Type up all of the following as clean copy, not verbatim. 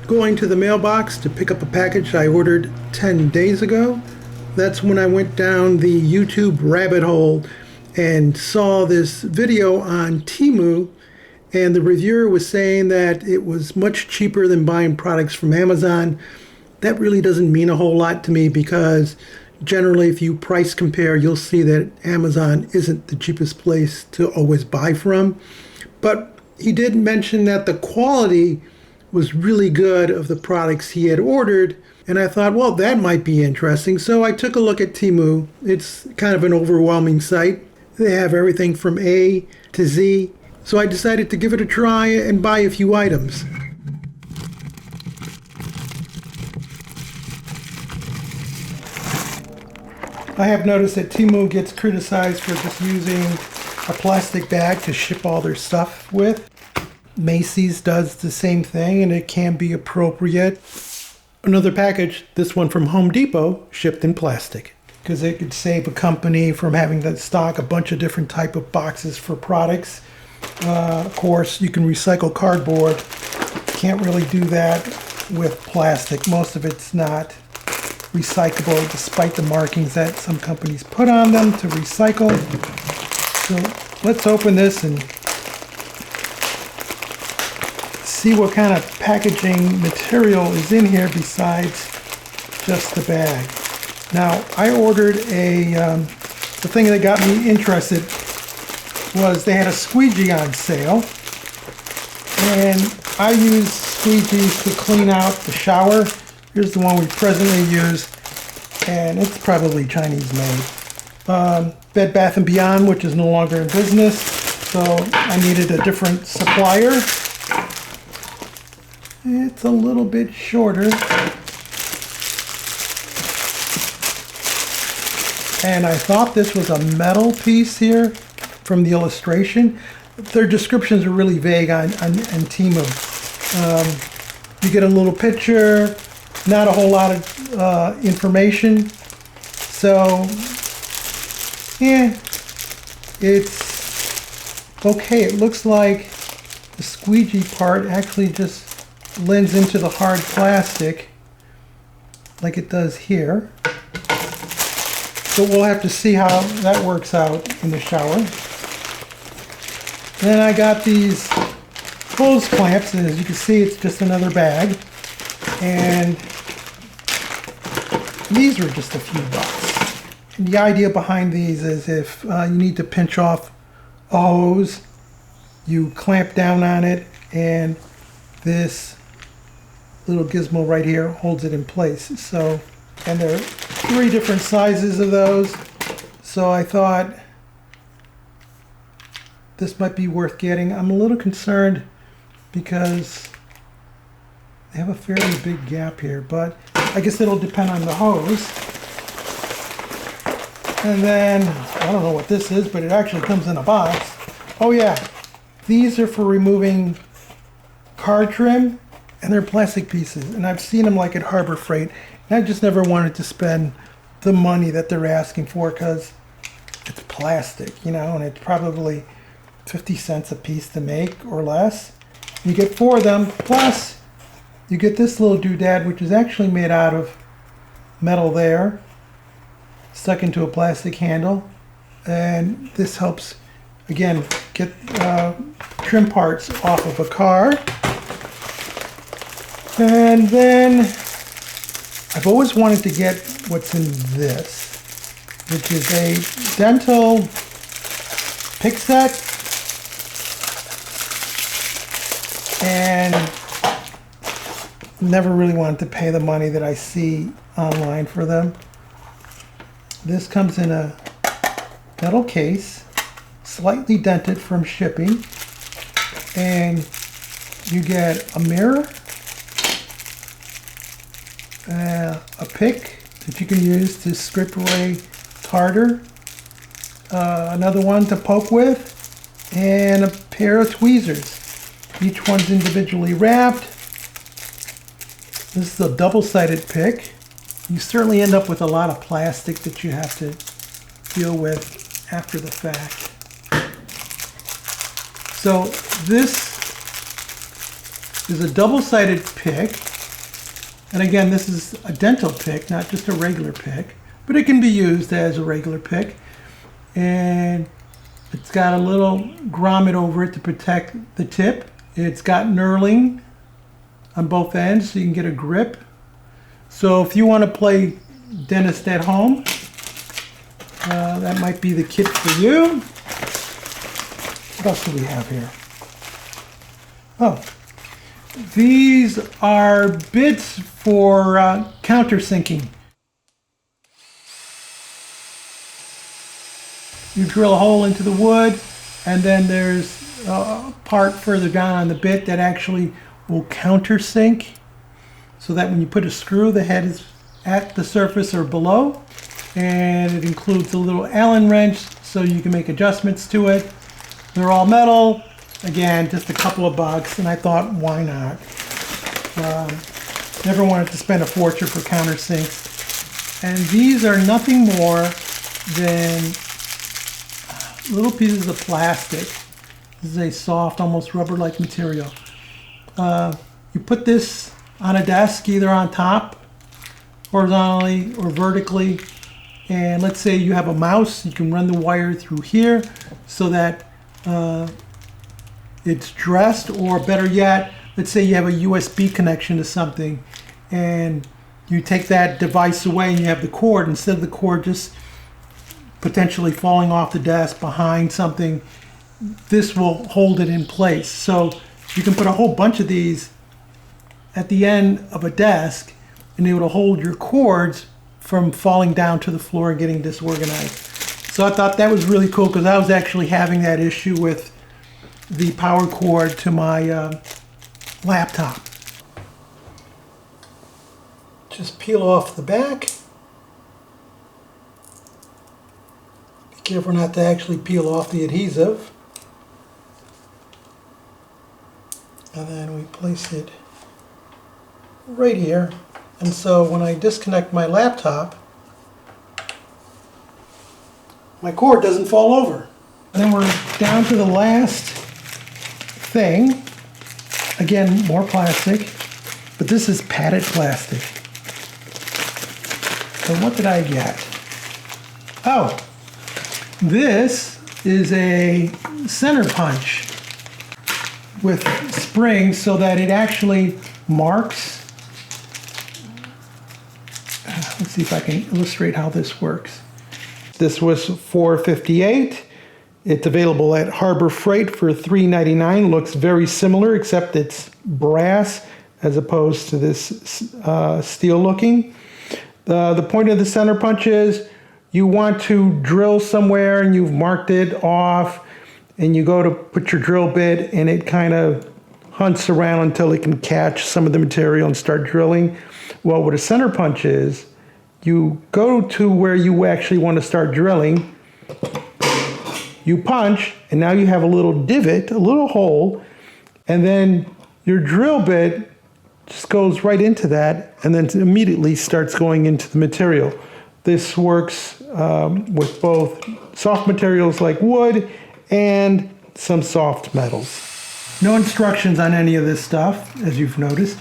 going to the mailbox to pick up a package I ordered 10 days ago. That's when I went down the YouTube rabbit hole and saw this video on Temu, and the reviewer was saying that it was much cheaper than buying products from Amazon. That really doesn't mean a whole lot to me because generally if you price compare, you'll see that Amazon isn't the cheapest place to always buy from. But he did mention that the quality was really good of the products he had ordered, and I thought, well, that might be interesting. So I took a look at Temu. It's kind of an overwhelming site. They have everything from A to Z. So I decided to give it a try and buy a few items. I have noticed that Temu gets criticized for just using a plastic bag to ship all their stuff with. Macy's does the same thing, and it can be appropriate. Another package, this one from Home Depot, shipped in plastic because it could save a company from having to stock a bunch of different type of boxes for products. Of course, you can recycle cardboard. Can't really do that with plastic. Most of it's not recyclable, despite the markings that some companies put on them to recycle. So let's open this and see what kind of packaging material is in here besides just the bag. Now, I ordered the thing that got me interested was they had a squeegee on sale, and I use squeegees to clean out the shower. Here's the one we presently use, and it's probably Chinese made. Bed Bath & Beyond, which is no longer in business, so I needed a different supplier. It's a little bit shorter. And I thought this was a metal piece here from the illustration. Their descriptions are really vague on Temu. You get a little picture, not a whole lot of information. So, yeah, it's okay. It looks like the squeegee part actually just blends into the hard plastic like it does here. So we'll have to see how that works out in the shower. Then I got these hose clamps, and as you can see, it's just another bag. And these were just a few bucks. And the idea behind these is if you need to pinch off a hose, you clamp down on it, and this little gizmo right here holds it in place. So, and there are 3 different sizes of those. So I thought this might be worth getting. I'm a little concerned because they have a fairly big gap here, but I guess it'll depend on the hose. And then, I don't know what this is, but it actually comes in a box. Oh yeah, these are for removing car trim, and they're plastic pieces. And I've seen them like at Harbor Freight, and I just never wanted to spend the money that they're asking for because it's plastic, you know, and it's probably 50 cents a piece to make or less. You get 4 of them, plus you get this little doodad, which is actually made out of metal there, stuck into a plastic handle. And this helps, again, get trim parts off of a car. And then I've always wanted to get what's in this, which is a dental pick set. And never really wanted to pay the money that I see online for them. This comes in a metal case, slightly dented from shipping, and you get a mirror, a pick that you can use to scrape away tartar, another one to poke with, and a pair of tweezers. Each one's individually wrapped. This is a double-sided pick. You certainly end up with a lot of plastic that you have to deal with after the fact. So this is a double-sided pick. And again, this is a dental pick, not just a regular pick, but it can be used as a regular pick. And it's got a little grommet over it to protect the tip. It's got knurling on both ends so you can get a grip. So if you want to play dentist at home, that might be the kit for you. What else do we have here? Oh, these are bits for countersinking. You drill a hole into the wood, and then there's a part further down on the bit that actually will countersink, so that when you put a screw, the head is at the surface or below. And it includes a little Allen wrench so you can make adjustments to it. They're all metal. Again, just a couple of bucks, and I thought, why not? Never wanted to spend a fortune for countersinks. And these are nothing more than little pieces of plastic. This is a soft, almost rubber-like material. You put this on a desk, either on top, horizontally or vertically. And let's say you have a mouse, you can run the wire through here so that it's dressed, or better yet, let's say you have a USB connection to something and you take that device away and you have the cord, instead of the cord just potentially falling off the desk behind something, this will hold it in place. So you can put a whole bunch of these at the end of a desk and it will hold your cords from falling down to the floor and getting disorganized. So I thought that was really cool because I was actually having that issue with the power cord to my laptop. Just peel off the back. Be careful not to actually peel off the adhesive. And then we place it right here. And so when I disconnect my laptop, my cord doesn't fall over. And then we're down to the last thing. Again, more plastic, but this is padded plastic. So what did I get? Oh, this is a center punch with springs so that it actually marks. Let's see if I can illustrate how this works. This was $4.58. It's available at Harbor Freight for $3.99. Looks very similar, except it's brass as opposed to this steel looking. The point of the center punch is you want to drill somewhere and you've marked it off, and you go to put your drill bit and it kind of hunts around until it can catch some of the material and start drilling. Well, what a center punch is, you go to where you actually want to start drilling, you punch, and now you have a little divot, a little hole, and then your drill bit just goes right into that and then immediately starts going into the material. This works with both soft materials like wood and some soft metals. No instructions on any of this stuff, as you've noticed.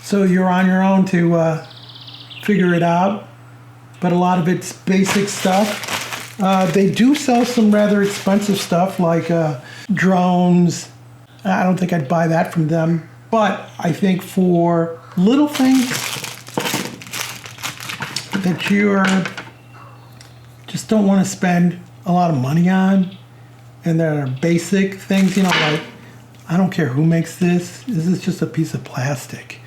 So you're on your own to figure it out, but a lot of it's basic stuff. They do sell some rather expensive stuff like drones. I don't think I'd buy that from them, but I think for little things that you just don't want to spend a lot of money on, and there are basic things, you know, like, I don't care who makes this. This is just a piece of plastic.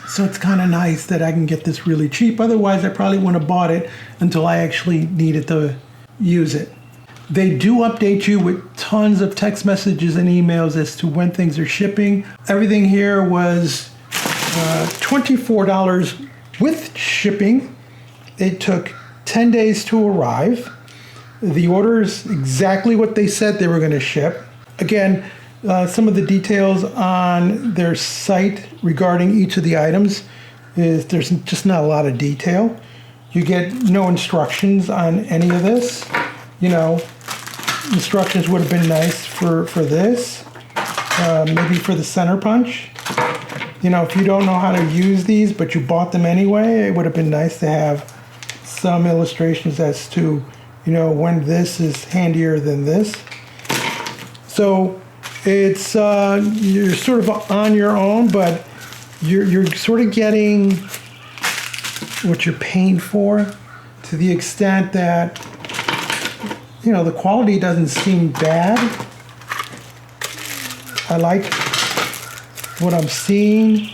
So it's kind of nice that I can get this really cheap. Otherwise, I probably wouldn't have bought it until I actually needed to use it. They do update you with tons of text messages and emails as to when things are shipping. Everything here was $24 with shipping. It took 10 days to arrive. The order is exactly what they said they were going to ship. Again, some of the details on their site regarding each of the items is there's just not a lot of detail. You get no instructions on any of this. You know, instructions would have been nice for this, maybe for the center punch. You know, if you don't know how to use these, but you bought them anyway, it would have been nice to have some illustrations as to, you know, when this is handier than this. So it's, you're sort of on your own, but you're sort of getting what you're paying for, to the extent that, you know, the quality doesn't seem bad. I like what I'm seeing.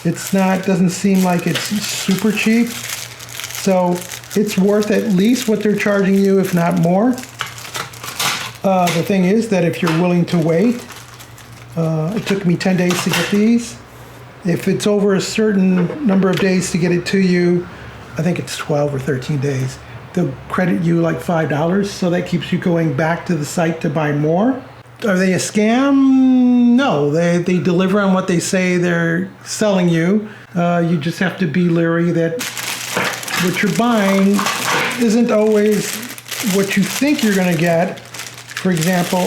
Doesn't seem like it's super cheap. So it's worth at least what they're charging you, if not more. The thing is that if you're willing to wait, it took me 10 days to get these. If it's over a certain number of days to get it to you, I think it's 12 or 13 days, they'll credit you like $5, so that keeps you going back to the site to buy more. Are they a scam? No, they deliver on what they say they're selling you. You just have to be leery that what you're buying isn't always what you think you're going to get. For example,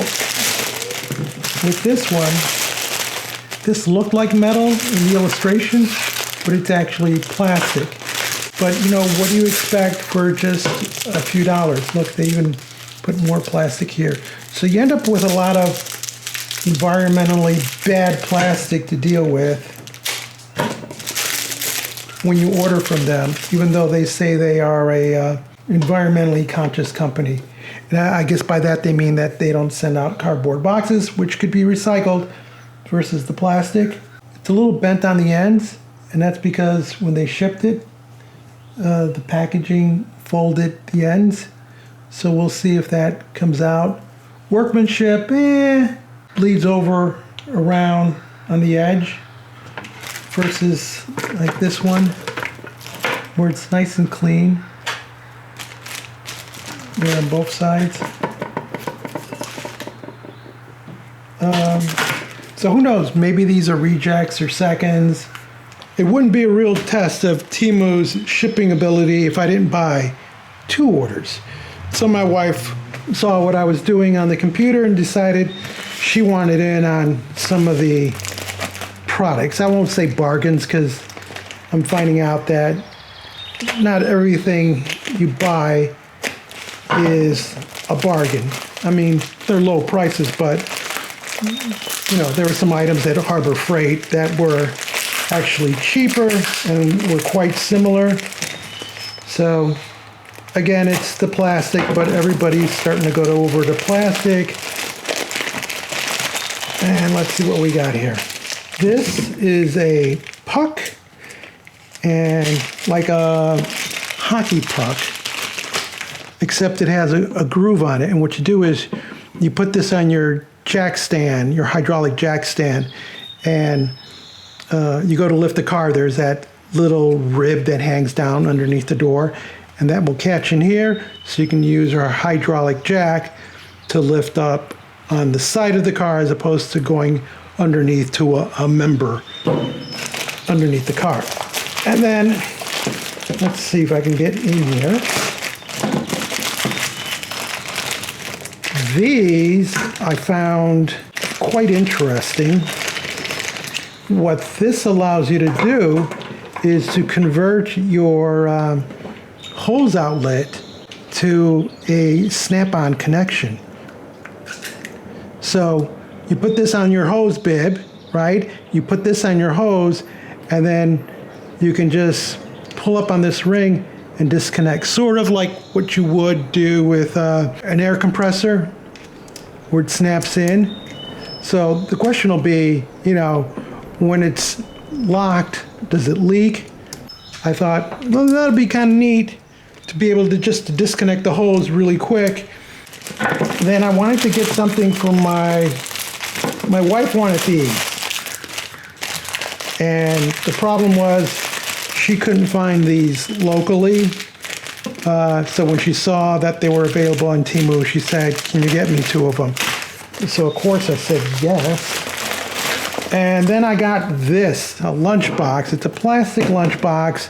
with this one, this looked like metal in the illustration, but it's actually plastic. But you know, what do you expect for just a few dollars? Look, they even put more plastic here. So you end up with a lot of environmentally bad plastic to deal with when you order from them, even though they say they are a environmentally conscious company. And I guess by that they mean that they don't send out cardboard boxes, which could be recycled, versus the plastic. It's a little bent on the ends, and that's because when they shipped it, the packaging folded the ends. So we'll see if that comes out. Workmanship, bleeds over around on the edge, versus like this one, where it's nice and clean there on both sides. So who knows, maybe these are rejects or seconds. It wouldn't be a real test of Temu's shipping ability if I didn't buy 2 orders. So my wife saw what I was doing on the computer and decided she wanted in on some of the products. I won't say bargains, because I'm finding out that not everything you buy is a bargain. I mean, they're low prices, but you know, there were some items at Harbor Freight that were actually cheaper and were quite similar. So again, it's the plastic, but everybody's starting to go over to plastic. And let's see what we got here. This is a puck, and like a hockey puck, except it has a groove on it. And what you do is you put this on your jack stand, your hydraulic jack stand, and you go to lift the car, there's that little rib that hangs down underneath the door, and that will catch in here, so you can use our hydraulic jack to lift up on the side of the car, as opposed to going underneath to a member underneath the car. And then, let's see if I can get in here. These I found quite interesting. What this allows you to do is to convert your hose outlet to a snap-on connection. So you put this on your hose bib, right? You put this on your hose, and then you can just pull up on this ring and disconnect, sort of like what you would do with an air compressor, where it snaps in. So the question will be, you know, when it's locked, does it leak? I thought, well, that'd be kind of neat to be able to just disconnect the hose really quick. Then I wanted to get something from my wife wanted these. And the problem was she couldn't find these locally. So when she saw that they were available on Temu, she said, can you get me 2 of them? So of course I said yes. And then I got this, a lunchbox. It's a plastic lunchbox.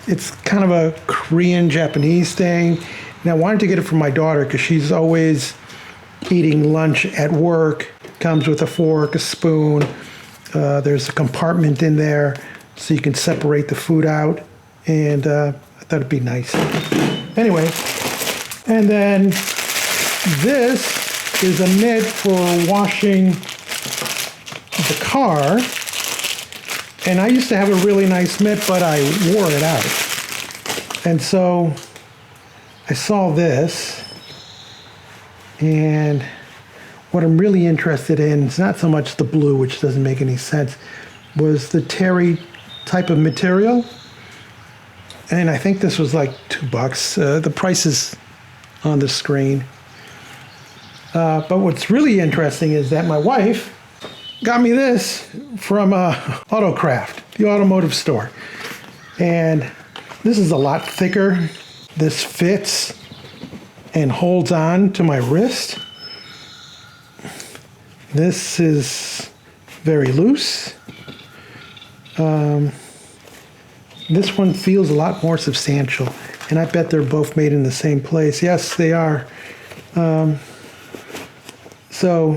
It's kind of a Korean Japanese thing. And I wanted to get it for my daughter because she's always eating lunch at work. Comes with a fork, a spoon, There's a compartment in there so you can separate the food out, and I thought it'd be nice. Anyway, and then this is a mitt for washing the car. And I used to have a really nice mitt, but I wore it out. And so I saw this, and what I'm really interested in is not so much the blue, which doesn't make any sense, was the terry type of material. And I think this was like $2. The price is on the screen. But what's really interesting is that my wife got me this from Autocraft, the automotive store. And this is a lot thicker. This fits and holds on to my wrist. This is very loose. This one feels a lot more substantial, and I bet they're both made in the same place. Yes, they are. So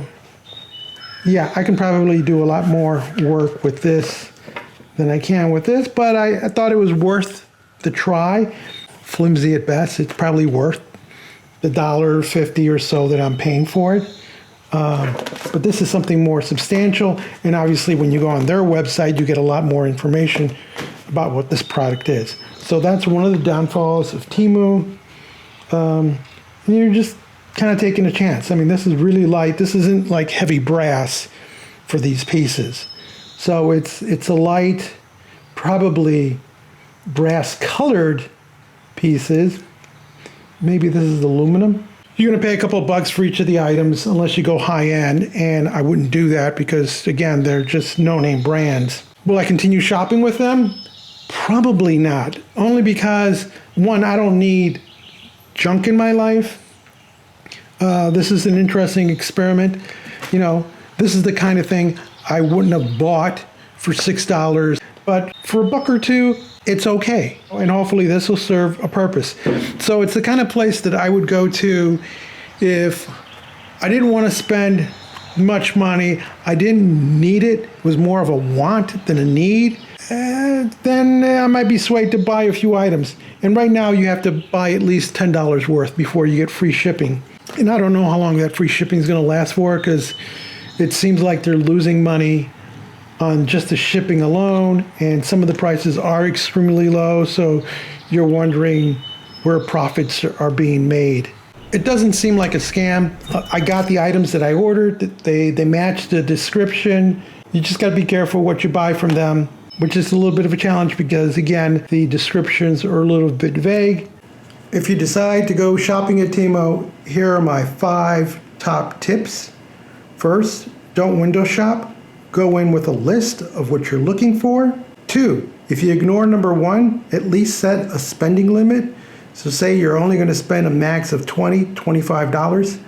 yeah, I can probably do a lot more work with this than I can with this, but I thought it was worth the try. Flimsy at best, it's probably worth the $1.50 or so that I'm paying for it. But this is something more substantial, and obviously when you go on their website, you get a lot more information about what this product is. So that's one of the downfalls of Temu. And you're just kind of taking a chance. I mean, this is really light. This isn't like heavy brass for these pieces. So it's a light, probably brass colored pieces. Maybe this is aluminum. You're going to pay a couple of bucks for each of the items unless you go high end, and I wouldn't do that because, again, they're just no-name brands. Will I continue shopping with them? Probably not. Only because, one, I don't need junk in my life. This is an interesting experiment. You know, this is the kind of thing I wouldn't have bought for $6, but for $1 or $2, it's okay. And hopefully this will serve a purpose. So it's the kind of place that I would go to if I didn't want to spend much money, I didn't need it, it was more of a want than a need, then I might be swayed to buy a few items. And right now you have to buy at least $10 worth before you get free shipping. And I don't know how long that free shipping is going to last for, because it seems like they're losing money on just the shipping alone, and some of the prices are extremely low, so you're wondering where profits are being made. It doesn't seem like a scam. I got the items that I ordered. They match the description. You just got to be careful what you buy from them, which is a little bit of a challenge because, again, the descriptions are a little bit vague. If you decide to go shopping at Temu, here are my 5 top tips. First, don't window shop. Go in with a list of what you're looking for. 2, if you ignore number 1, at least set a spending limit. So say you're only going to spend a max of $20, $25.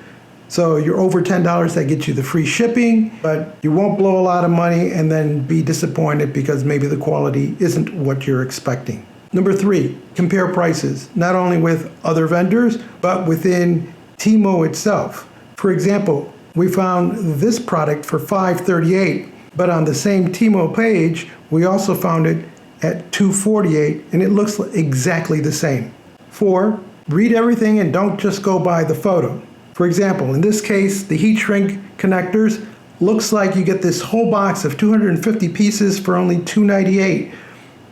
So you're over $10, that gets you the free shipping, but you won't blow a lot of money and then be disappointed because maybe the quality isn't what you're expecting. Number 3, compare prices, not only with other vendors, but within Temu itself. For example, we found this product for $5.38, but on the same Temu page, we also found it at $2.48, and it looks exactly the same. 4, read everything and don't just go by the photo. For example, in this case, the heat shrink connectors looks like you get this whole box of 250 pieces for only $2.98.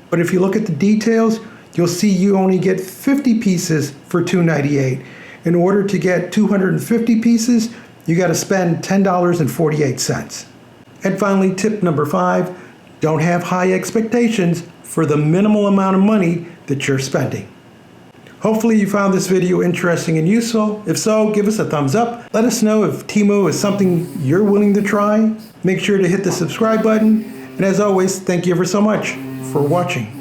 But if you look at the details, you'll see you only get 50 pieces for $2.98. In order to get 250 pieces, you got to spend $10.48. And finally, tip number 5, don't have high expectations for the minimal amount of money that you're spending. Hopefully you found this video interesting and useful. If so, give us a thumbs up. Let us know if Temu is something you're willing to try. Make sure to hit the subscribe button. And as always, thank you ever so much for watching.